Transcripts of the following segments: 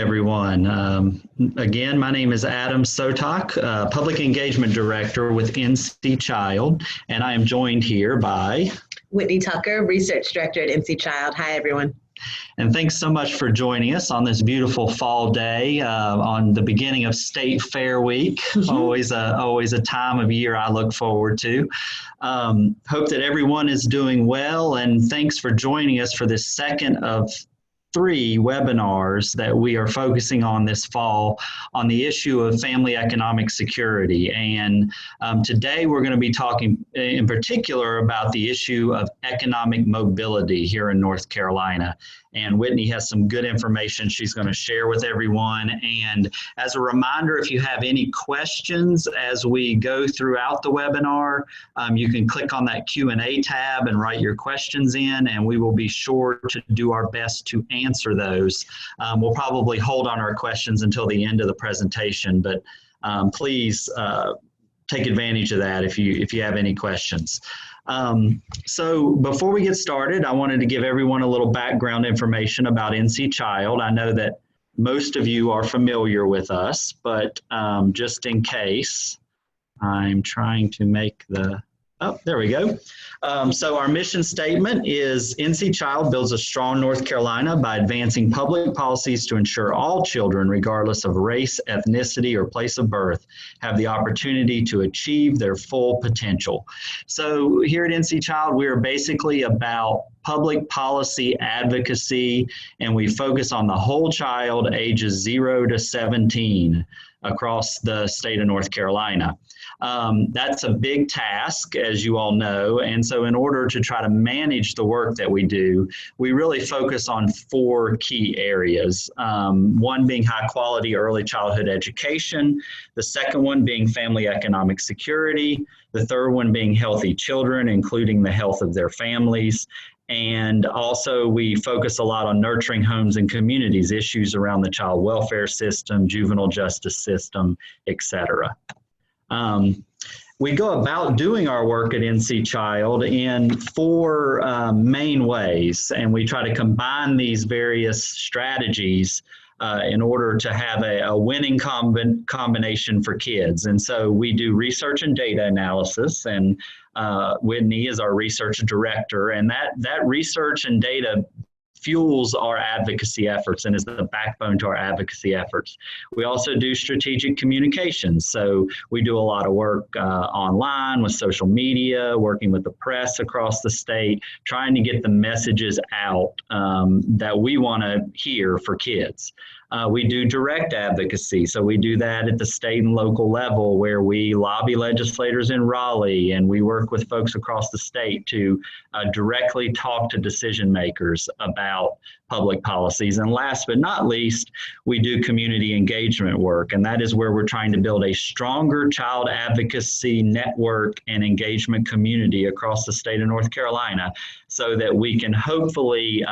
Everyone. Again, my name is Adam Sotak, Public Engagement Director with NC Child, and I am joined here by Whitney Tucker, Research Director at NC Child. Hi, everyone. And thanks so much for joining us on this beautiful fall day on the beginning of State Fair Week. Always a time of year I look forward to. Hope that everyone is doing well, and thanks for joining us for this second of 3 webinars that we are focusing on this fall on the issue of family economic security. And today we're going to be talking in particular about the issue of economic mobility here in North Carolina. And Whitney has some good information she's going to share with everyone. And as a reminder, if you have any questions as we go throughout the webinar, you can click on that Q&A tab and write your questions in, and we will be sure to do our best to answer those. We'll probably hold on our questions until the end of the presentation, but please take advantage of that if you have any questions. So before we get started, I wanted to give everyone a little background information about NC Child. I know that most of you are familiar with us, but just in case, I'm trying to make there we go. So our mission statement is NC Child builds a strong North Carolina by advancing public policies to ensure all children, regardless of race, ethnicity, or place of birth, have the opportunity to achieve their full potential. So here at NC Child, we are basically about public policy advocacy, and we focus on the whole child ages 0 to 17 across the state of North Carolina. That's a big task, as you all know, and so in order to try to manage the work that we do, we really focus on 4 key areas. One being high quality early childhood education, the second one being family economic security, the third one being healthy children, including the health of their families. And also we focus a lot on nurturing homes and communities, issues around the child welfare system, juvenile justice system, etc. We go about doing our work at NC Child in 4 main ways, and we try to combine these various strategies in order to have a winning combination for kids. And so we do research and data analysis, and Whitney is our research director, and that research and data fuels our advocacy efforts and is the backbone to our advocacy efforts. We also do strategic communications. So we do a lot of work online with social media, working with the press across the state, trying to get the messages out that we want to hear for kids. We do direct advocacy. So we do that at the state and local level where we lobby legislators in Raleigh, and we work with folks across the state to directly talk to decision makers about public policies. And last but not least, we do community engagement work, and that is where we're trying to build a stronger child advocacy network and engagement community across the state of North Carolina so that we can hopefully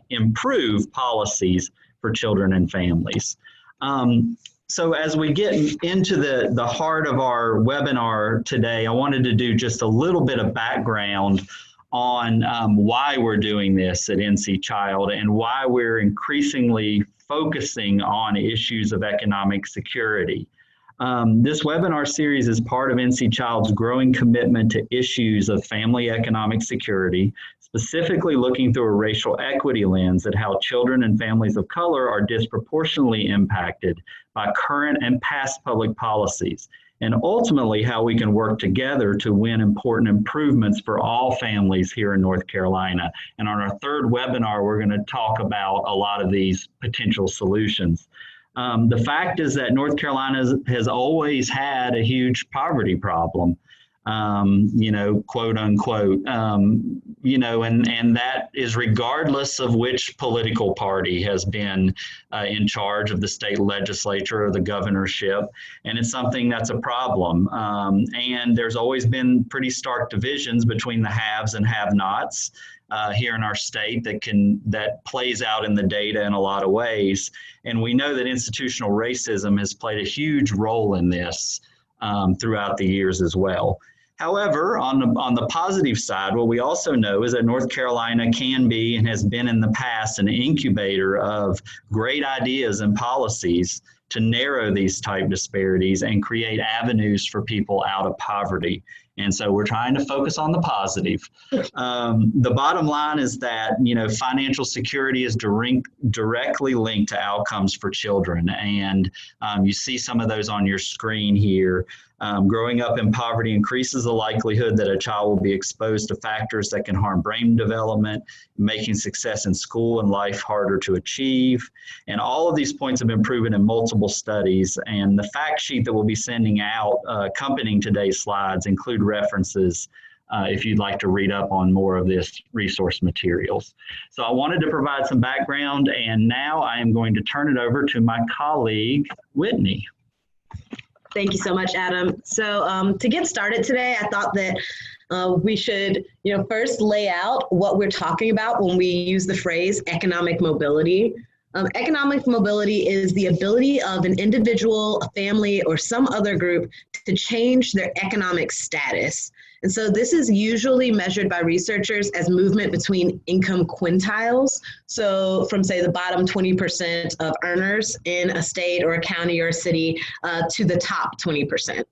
improve policies for children and families. So as we get into the heart of our webinar today, I wanted to do just a little bit of background on why we're doing this at NC Child and why we're increasingly focusing on issues of economic security. This webinar series is part of NC Child's growing commitment to issues of family economic security, specifically looking through a racial equity lens at how children and families of color are disproportionately impacted by current and past public policies, and ultimately how we can work together to win important improvements for all families here in North Carolina. And on our 3rd webinar, we're going to talk about a lot of these potential solutions. The fact is that North Carolina has always had a huge poverty problem, quote unquote, and that is regardless of which political party has been in charge of the state legislature or the governorship. And it's something that's a problem. And there's always been pretty stark divisions between the haves and have-nots here in our state that plays out in the data in a lot of ways. And we know that institutional racism has played a huge role in this throughout the years as well. However, on the positive side, what we also know is that North Carolina can be and has been in the past an incubator of great ideas and policies to narrow these type disparities and create avenues for people out of poverty. And so we're trying to focus on the positive. The bottom line is that, financial security is directly linked to outcomes for children. And you see some of those on your screen here. Growing up in poverty increases the likelihood that a child will be exposed to factors that can harm brain development, making success in school and life harder to achieve. And all of these points have been proven in multiple studies. And the fact sheet that we'll be sending out accompanying today's slides include references if you'd like to read up on more of this resource materials. So I wanted to provide some background, and now I am going to turn it over to my colleague, Whitney. Thank you so much, Adam. So to get started today, I thought that we should, first lay out what we're talking about when we use the phrase economic mobility. Economic mobility is the ability of an individual, a family, or some other group to change their economic status. And so this is usually measured by researchers as movement between income quintiles. So from, say, the bottom 20% of earners in a state or a county or a city to the top 20%.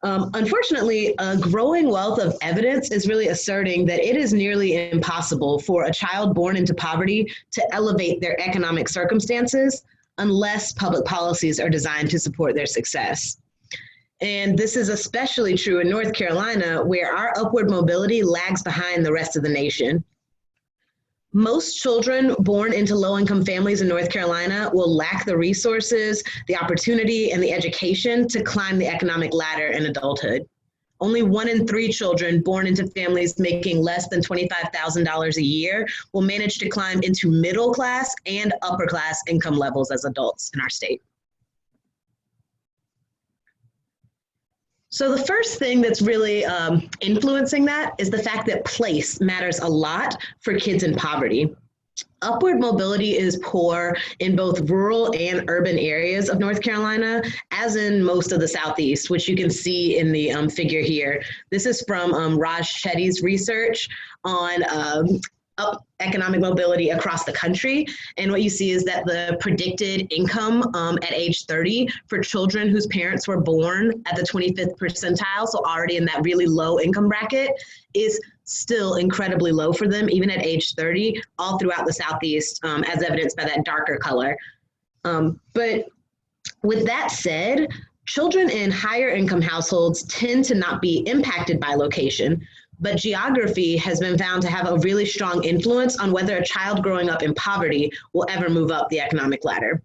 Unfortunately, a growing wealth of evidence is really asserting that it is nearly impossible for a child born into poverty to elevate their economic circumstances unless public policies are designed to support their success. And this is especially true in North Carolina, where our upward mobility lags behind the rest of the nation. Most children born into low-income families in North Carolina will lack the resources, the opportunity, and the education to climb the economic ladder in adulthood. Only 1 in 3 children born into families making less than $25,000 a year will manage to climb into middle class and upper class income levels as adults in our state. So the first thing that's really influencing that is the fact that place matters a lot for kids in poverty. Upward mobility is poor in both rural and urban areas of North Carolina, as in most of the Southeast, which you can see in the figure here. This is from Raj Chetty's research on economic mobility across the country. And what you see is that the predicted income at age 30 for children whose parents were born at the 25th percentile, so already in that really low income bracket, is still incredibly low for them, even at age 30, all throughout the Southeast, as evidenced by that darker color. But with that said, children in higher income households tend to not be impacted by location, but geography has been found to have a really strong influence on whether a child growing up in poverty will ever move up the economic ladder.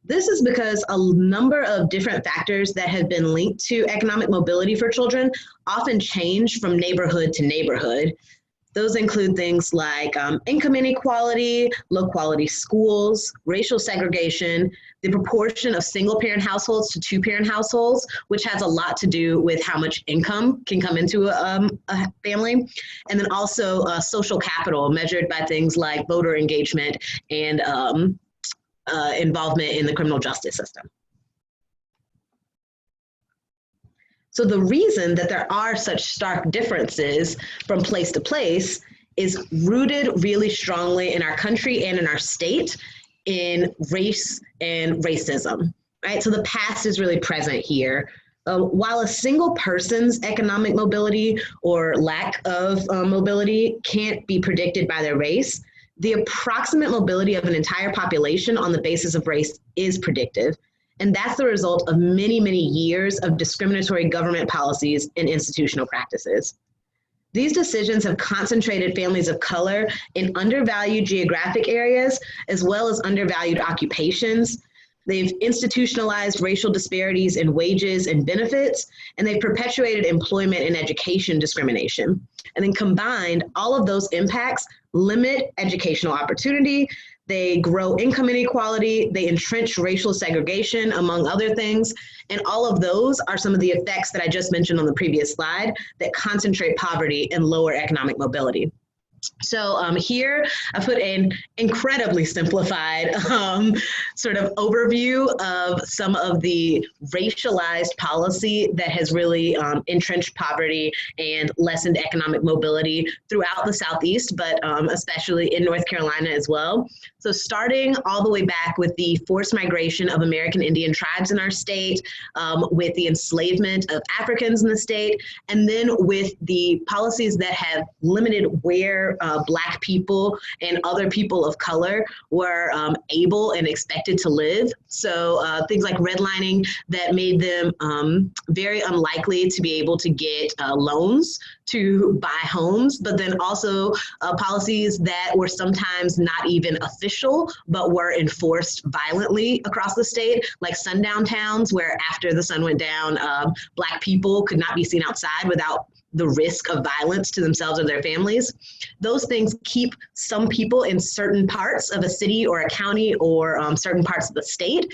This is because a number of different factors that have been linked to economic mobility for children often change from neighborhood to neighborhood. Those include things like income inequality, low quality schools, racial segregation, the proportion of single parent households to 2-parent households, which has a lot to do with how much income can come into a family. And then also social capital measured by things like voter engagement and involvement in the criminal justice system. So the reason that there are such stark differences from place to place is rooted really strongly in our country and in our state in race and racism, right? So the past is really present here. While a single person's economic mobility or lack of mobility can't be predicted by their race, the approximate mobility of an entire population on the basis of race is predictive. And that's the result of many, many years of discriminatory government policies and institutional practices. These decisions have concentrated families of color in undervalued geographic areas, as well as undervalued occupations. They've institutionalized racial disparities in wages and benefits, and they've perpetuated employment and education discrimination. And then combined, all of those impacts limit educational opportunity, they grow income inequality, they entrench racial segregation, among other things. And all of those are some of the effects that I just mentioned on the previous slide that concentrate poverty and lower economic mobility. So here I put an incredibly simplified sort of overview of some of the racialized policy that has really entrenched poverty and lessened economic mobility throughout the Southeast, but especially in North Carolina as well. So starting all the way back with the forced migration of American Indian tribes in our state, with the enslavement of Africans in the state, and then with the policies that have limited where Black people and other people of color were able and expected to live. So things like redlining that made them very unlikely to be able to get loans to buy homes, but then also policies that were sometimes not even official, but were enforced violently across the state, like sundown towns, where after the sun went down, Black people could not be seen outside without the risk of violence to themselves or their families. Those things keep some people in certain parts of a city or a county or certain parts of the state.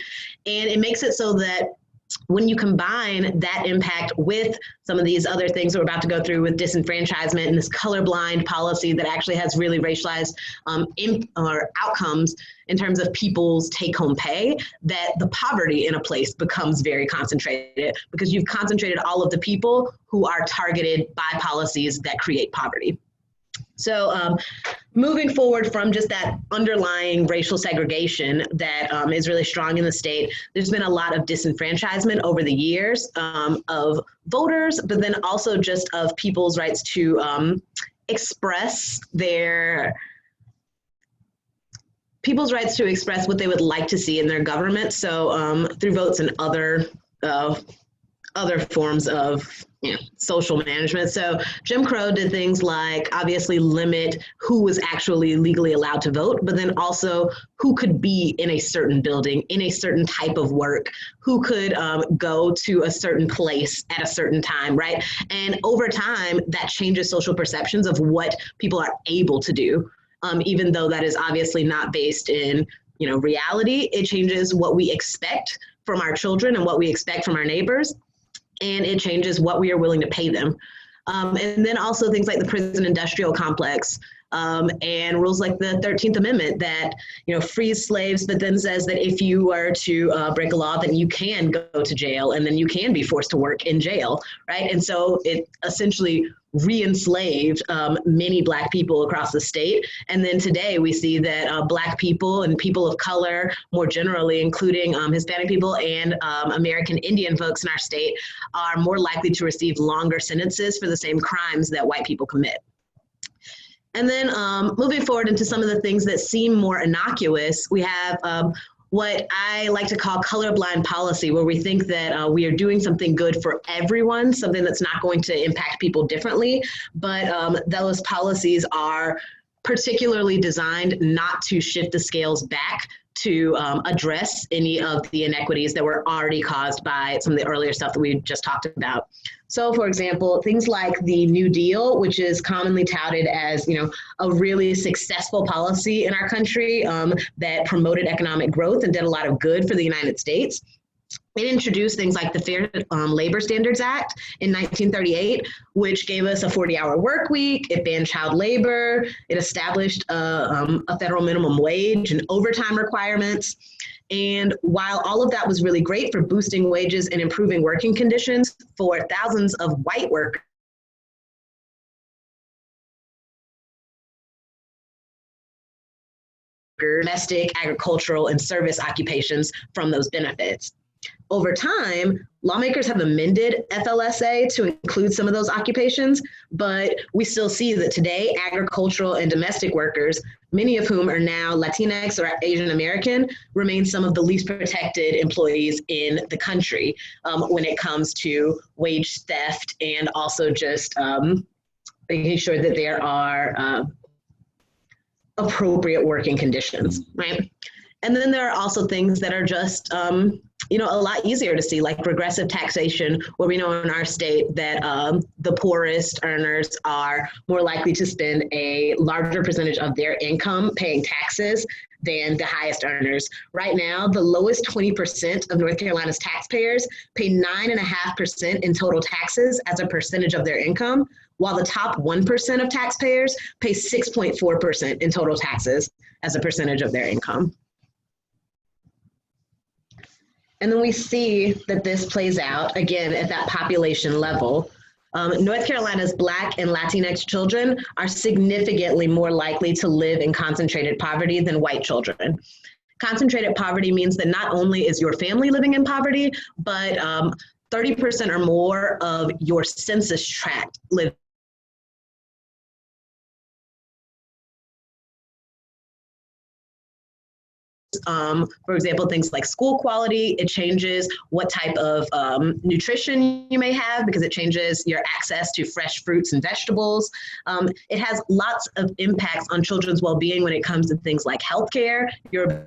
And it makes it so that when you combine that impact with some of these other things we're about to go through with disenfranchisement and this colorblind policy that actually has really racialized outcomes in terms of people's take-home pay, that the poverty in a place becomes very concentrated because you've concentrated all of the people who are targeted by policies that create poverty. So moving forward from just that underlying racial segregation that is really strong in the state, there's been a lot of disenfranchisement over the years of voters, but then also just of people's rights to express what they would like to see in their government. So through votes and other forms of social management. So Jim Crow did things like obviously limit who was actually legally allowed to vote, but then also who could be in a certain building, in a certain type of work, who could go to a certain place at a certain time, right? And over time, that changes social perceptions of what people are able to do, even though that is obviously not based in reality. It changes what we expect from our children and what we expect from our neighbors. And it changes what we are willing to pay them. And then also things like the prison industrial complex and rules like the 13th Amendment that, frees slaves, but then says that if you were to break a law, then you can go to jail and then you can be forced to work in jail, right? And so it essentially re-enslaved many Black people across the state. And then today we see that Black people and people of color more generally, including Hispanic people and American Indian folks in our state, are more likely to receive longer sentences for the same crimes that white people commit. And then moving forward into some of the things that seem more innocuous, we have what I like to call colorblind policy, where we think that we are doing something good for everyone, something that's not going to impact people differently, but those policies are particularly designed not to shift the scales back to address any of the inequities that were already caused by some of the earlier stuff that we just talked about. So, for example, things like the New Deal, which is commonly touted as, a really successful policy in our country that promoted economic growth and did a lot of good for the United States. It introduced things like the Fair Labor Standards Act in 1938, which gave us a 40-hour work week. It banned child labor. It established a federal minimum wage and overtime requirements. And while all of that was really great for boosting wages and improving working conditions for thousands of white workers, domestic, agricultural, and service occupations from those benefits. Over time, lawmakers have amended FLSA to include some of those occupations, but we still see that today, agricultural and domestic workers, many of whom are now Latinx or Asian American, remain some of the least protected employees in the country when it comes to wage theft and also just making sure that there are appropriate working conditions, right? And then there are also things that are just a lot easier to see, like regressive taxation, where we know in our state that the poorest earners are more likely to spend a larger percentage of their income paying taxes than the highest earners. Right now, the lowest 20% of North Carolina's taxpayers pay 9.5% in total taxes as a percentage of their income, while the top 1% of taxpayers pay 6.4% in total taxes as a percentage of their income. And then we see that this plays out, again, at that population level. North Carolina's Black and Latinx children are significantly more likely to live in concentrated poverty than white children. Concentrated poverty means that not only is your family living in poverty, but 30% or more of your census tract live. For example, things like school quality, it changes what type of nutrition you may have because it changes your access to fresh fruits and vegetables. It has lots of impacts on children's well-being when it comes to things like healthcare. You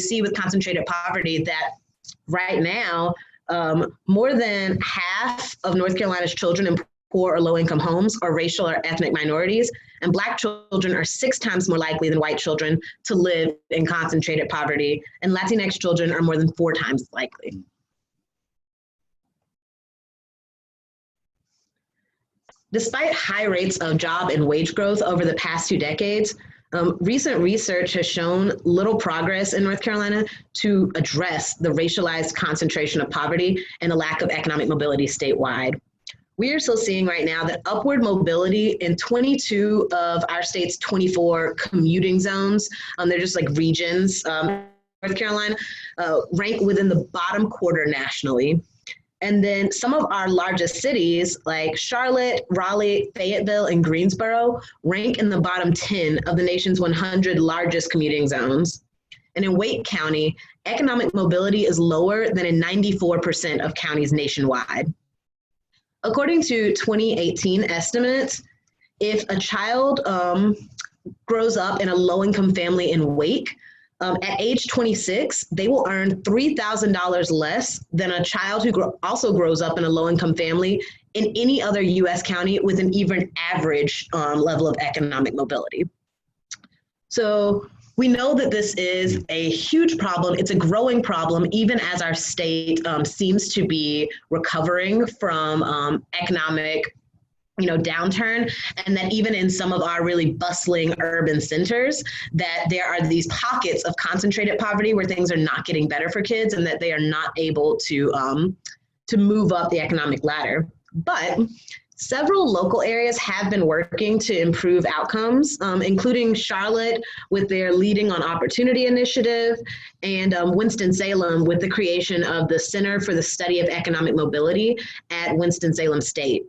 see with concentrated poverty that right now, more than half of North Carolina's children in poor or low-income homes are racial or ethnic minorities, and Black children are 6 times more likely than white children to live in concentrated poverty, and Latinx children are more than 4 times likely. Despite high rates of job and wage growth over the past 2 decades, recent research has shown little progress in North Carolina to address the racialized concentration of poverty and the lack of economic mobility statewide. We are still seeing right now that upward mobility in 22 of our state's 24 commuting zones, they're just like regions, North Carolina, rank within the bottom quarter nationally. And then some of our largest cities like Charlotte, Raleigh, Fayetteville, and Greensboro rank in the bottom 10 of the nation's 100 largest commuting zones. And in Wake County, economic mobility is lower than in 94% of counties nationwide. According to 2018 estimates, if a child grows up in a low-income family in Wake, at age 26, they will earn $3,000 less than a child who also grows up in a low-income family in any other U.S. county with an even average level of economic mobility. So we know that this is a huge problem. It's a growing problem, even as our state seems to be recovering from economic downturn, and that even in some of our really bustling urban centers, that there are these pockets of concentrated poverty where things are not getting better for kids and that they are not able to move up the economic ladder. But several local areas have been working to improve outcomes, including Charlotte with their Leading on Opportunity initiative, and Winston-Salem with the creation of the Center for the Study of Economic Mobility at Winston-Salem State.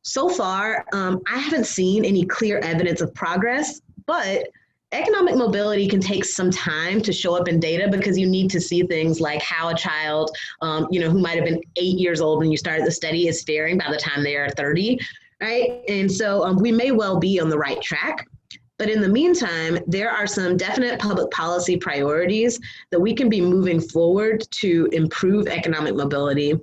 So far, I haven't seen any clear evidence of progress, but economic mobility can take some time to show up in data because you need to see things like how a child, who might have been 8 years old when you started the study is faring by the time they are 30, right? And so we may well be on the right track. But in the meantime, there are some definite public policy priorities that we can be moving forward to improve economic mobility.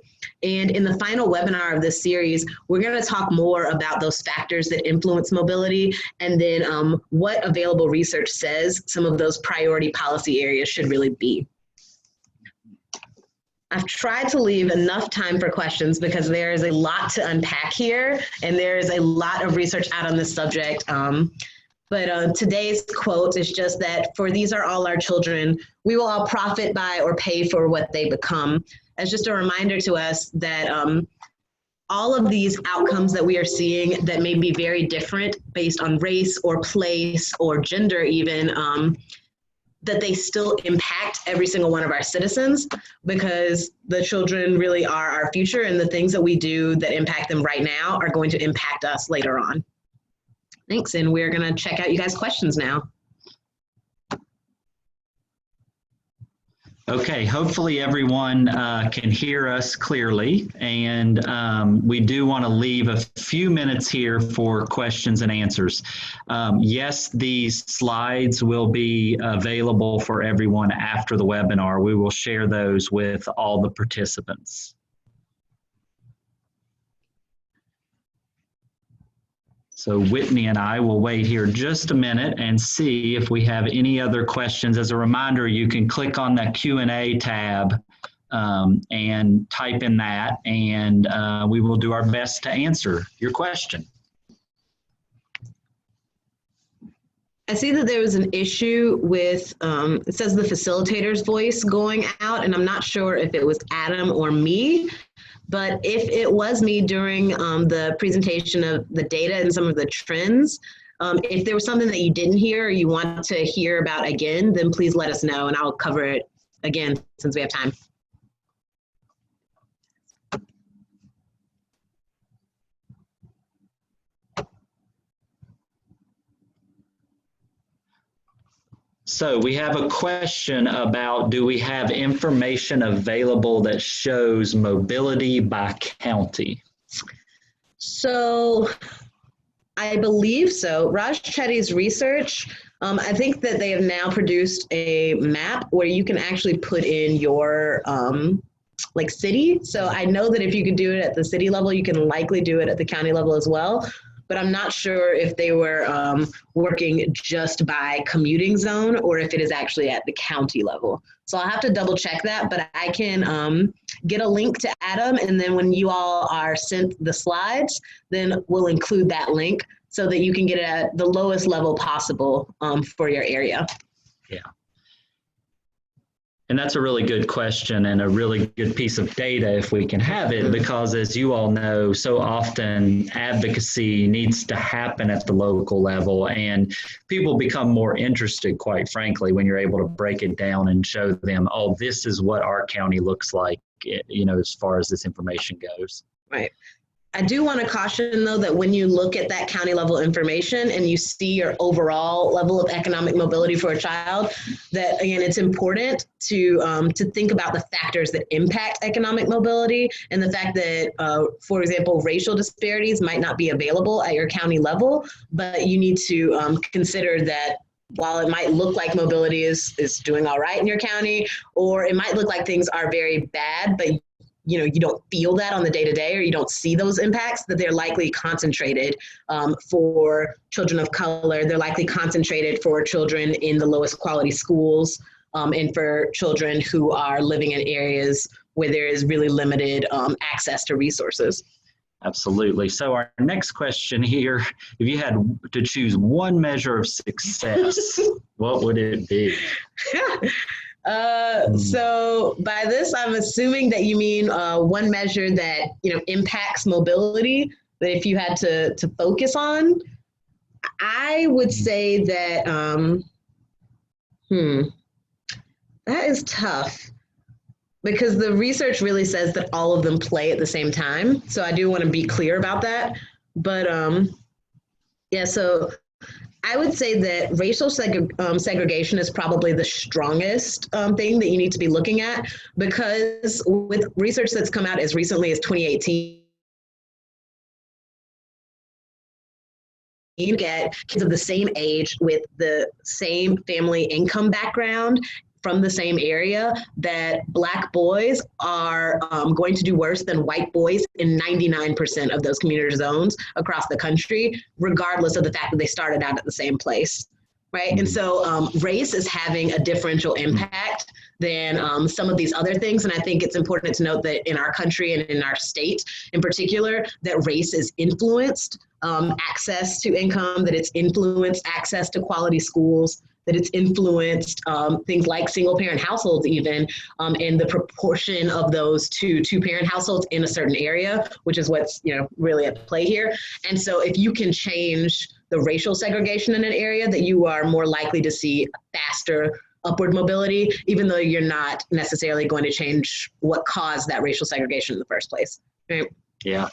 And in the final webinar of this series, we're going to talk more about those factors that influence mobility and then what available research says some of those priority policy areas should really be. I've tried to leave enough time for questions because there is a lot to unpack here and there is a lot of research out on this subject. But today's quote is just that, for these are all our children, we will all profit by or pay for what they become. As just a reminder to us that all of these outcomes that we are seeing that may be very different based on race or place or gender even, that they still impact every single one of our citizens because the children really are our future and the things that we do that impact them right now are going to impact us later on. Thanks, and we're gonna check out you guys' questions now. Okay, hopefully everyone can hear us clearly, and we do want to leave a few minutes here for questions and answers. Yes, these slides will be available for everyone after the webinar. We will share those with all the participants. So Whitney and I will wait here just a minute and see if we have any other questions. As a reminder, you can click on that Q&A tab and type in that, and we will do our best to answer your question. I see that there was an issue with, it says the facilitator's voice going out, and I'm not sure if it was Adam or me. But if it was me during the presentation of the data and some of the trends, if there was something that you didn't hear or you want to hear about again, then please let us know and I'll cover it again since we have time. So we have a question about, do we have information available that shows mobility by county? So I believe so. Raj Chetty's research, I think that they have now produced a map where you can actually put in your like city. So I know that if you can do it at the city level, you can likely do it at the county level as well. But I'm not sure if they were working just by commuting zone or if it is actually at the county level. So I'll have to double check that, but I can get a link to Adam, and then when you all are sent the slides, then we'll include that link so that you can get it at the lowest level possible for your area. Yeah. And that's a really good question and a really good piece of data if we can have it, because as you all know, so often advocacy needs to happen at the local level, and people become more interested, quite frankly, when you're able to break it down and show them, oh, this is what our county looks like, you know, as far as this information goes. Right. I do want to caution, though, that when you look at that county level information and you see your overall level of economic mobility for a child, that, again, it's important to think about the factors that impact economic mobility and the fact that, for example, racial disparities might not be available at your county level, but you need to consider that while it might look like mobility is doing all right in your county, or it might look like things are very bad, but you know, you don't feel that on the day-to-day, or you don't see those impacts, that they're likely concentrated for children of color. They're likely concentrated for children in the lowest quality schools and for children who are living in areas where there is really limited access to resources. Absolutely. So our next question here, if you had to choose one measure of success, what would it be? So by this, I'm assuming that you mean one measure that, you know, impacts mobility, that if you had to focus on. I would say that, that is tough, because the research really says that all of them play at the same time. So I do want to be clear about that. But yeah, so I would say that racial segregation is probably the strongest thing that you need to be looking at, because with research that's come out as recently as 2018, you get kids of the same age with the same family income background from the same area, that Black boys are going to do worse than white boys in 99% of those commuter zones across the country, regardless of the fact that they started out at the same place, right? And so race is having a differential impact than some of these other things. And I think it's important to note that in our country and in our state in particular, that race is influenced access to income, that it's influenced access to quality schools, that it's influenced things like single parent households even, and the proportion of those to two-parent households in a certain area, which is what's, you know, really at play here. And so if you can change the racial segregation in an area, that you are more likely to see faster upward mobility, even though you're not necessarily going to change what caused that racial segregation in the first place. Right? Yeah.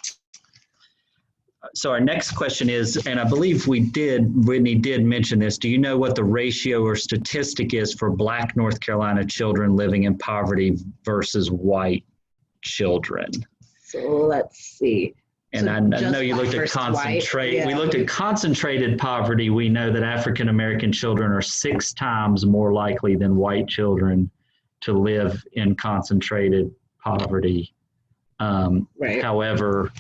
So our next question is, and I believe Whitney did mention this, do you know what the ratio or statistic is for Black North Carolina children living in poverty versus white children? So let's see. And so I know you looked at concentrate. Yeah. We looked at concentrated poverty. We know that African American children are 6 times more likely than white children to live in concentrated poverty. Right. However,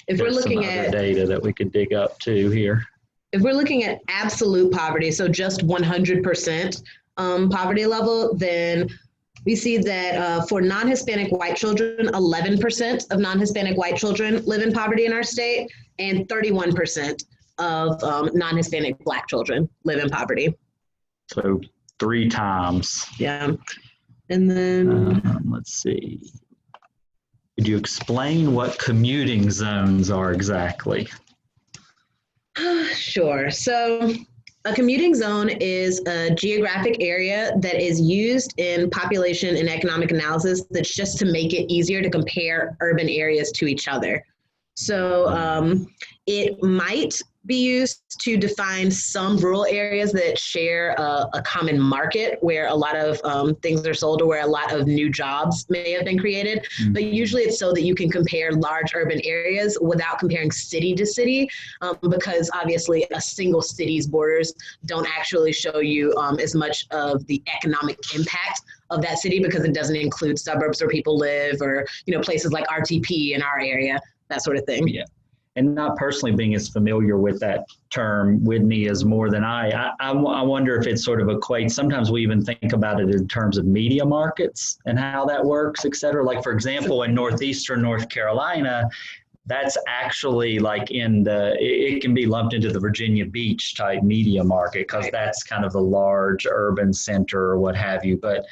If we're looking some other at data that we could dig up too here. If we're looking at absolute poverty, so just 100% poverty level, then we see that for non-Hispanic white children, 11% of non-Hispanic white children live in poverty in our state, and 31% of non-Hispanic Black children live in poverty. So 3 times. Yeah. And then let's see. Could you explain what commuting zones are exactly? Sure. So a commuting zone is a geographic area that is used in population and economic analysis that's just to make it easier to compare urban areas to each other. So it might be used to define some rural areas that share a common market where a lot of things are sold or where a lot of new jobs may have been created. Mm-hmm. But usually it's so that you can compare large urban areas without comparing city to city, because obviously a single city's borders don't actually show you as much of the economic impact of that city, because it doesn't include suburbs where people live, or places like RTP in our area, that sort of thing. Yeah. And not personally being as familiar with that term, Whitney, is more than I wonder if it sort of equates. Sometimes we even think about it in terms of media markets and how that works, et cetera. Like, for example, in northeastern North Carolina, that's actually like it can be lumped into the Virginia Beach type media market, because that's kind of a large urban center or what have you. But,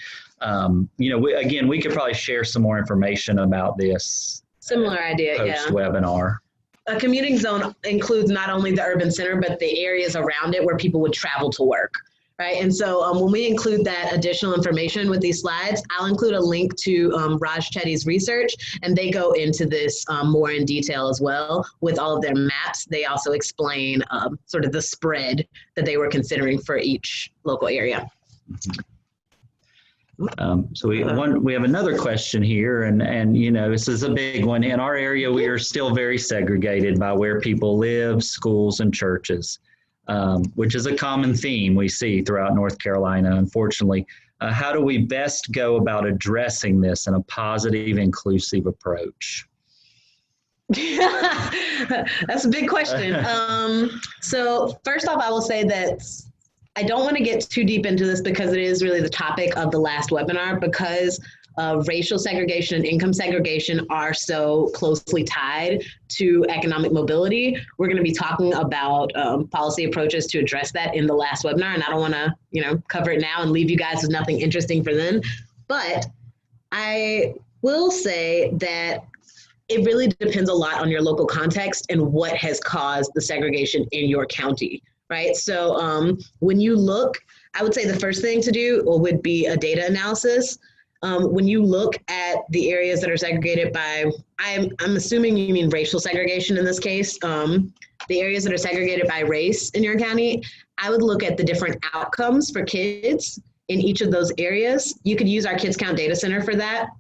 we could probably share some more information about this. Similar idea, post-webinar. A commuting zone includes not only the urban center, but the areas around it where people would travel to work, right? And so when we include that additional information with these slides, I'll include a link to Raj Chetty's research, and they go into this more in detail as well with all of their maps. They also explain sort of the spread that they were considering for each local area. Mm-hmm. So we have another question here, and this is a big one. In our area, we are still very segregated by where people live, schools, and churches, which is a common theme we see throughout North Carolina, unfortunately. How do we best go about addressing this in a positive, inclusive approach? That's a big question. So first off, I will say that I don't want to get too deep into this, because it is really the topic of the last webinar, because racial segregation and income segregation are so closely tied to economic mobility. We're going to be talking about policy approaches to address that in the last webinar, and I don't want to, cover it now and leave you guys with nothing interesting for then. But I will say that it really depends a lot on your local context and what has caused the segregation in your county. Right. So when you look, I would say the first thing to do would be a data analysis. When you look at the areas that are segregated by, I'm assuming you mean racial segregation in this case, the areas that are segregated by race in your county, I would look at the different outcomes for kids in each of those areas. You could use our Kids Count Data Center for that.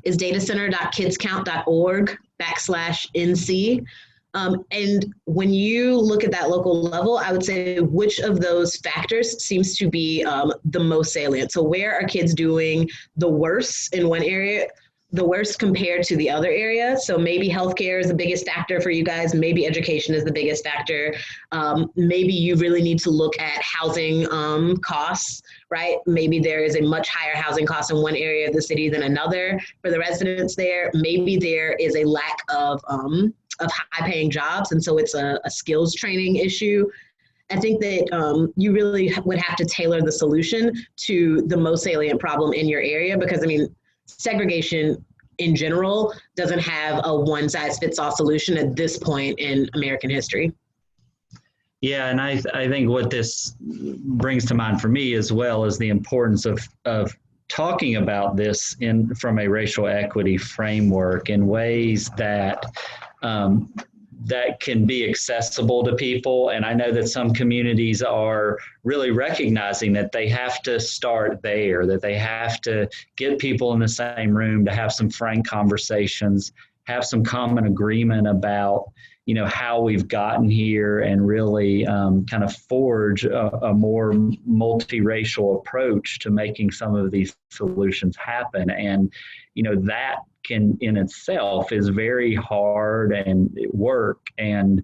Is datacenter.kidscount.org/NC. And when you look at that local level, I would say which of those factors seems to be the most salient. So where are kids doing the worst in one area, the worst compared to the other area? So maybe healthcare is the biggest factor for you guys. Maybe education is the biggest factor. Maybe you really need to look at housing costs, right? Maybe there is a much higher housing cost in one area of the city than another for the residents there. Maybe there is a lack of high-paying jobs, and so it's a skills training issue. I think that you really would have to tailor the solution to the most salient problem in your area, because, segregation in general doesn't have a one-size-fits-all solution at this point in American history. Yeah, and I think what this brings to mind for me as well is the importance of talking about this from a racial equity framework in ways that that can be accessible to people. And I know that some communities are really recognizing that they have to start there, that they have to get people in the same room to have some frank conversations, have some common agreement about, how we've gotten here and really kind of forge a more multiracial approach to making some of these solutions happen. And, that can in itself is very hard and work, and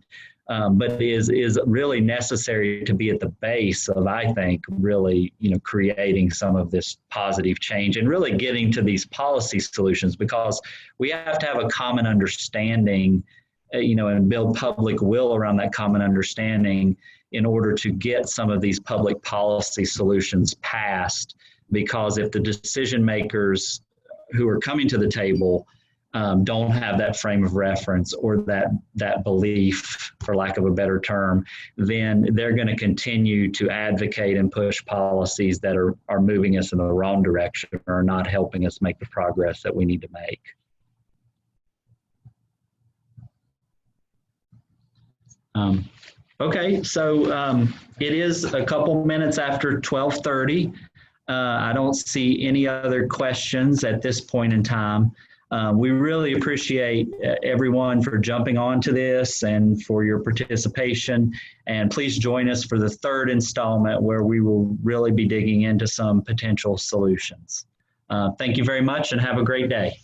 but is really necessary to be at the base of, I think, really, creating some of this positive change and really getting to these policy solutions, because we have to have a common understanding, and build public will around that common understanding in order to get some of these public policy solutions passed. Because if the decision makers who are coming to the table don't have that frame of reference or that belief, for lack of a better term, then they're going to continue to advocate and push policies that are moving us in the wrong direction or not helping us make the progress that we need to make. Okay, so it is a couple minutes after 12:30. I don't see any other questions at this point in time. We really appreciate everyone for jumping onto this and for your participation. And please join us for the third installment, where we will really be digging into some potential solutions. Thank you very much and have a great day.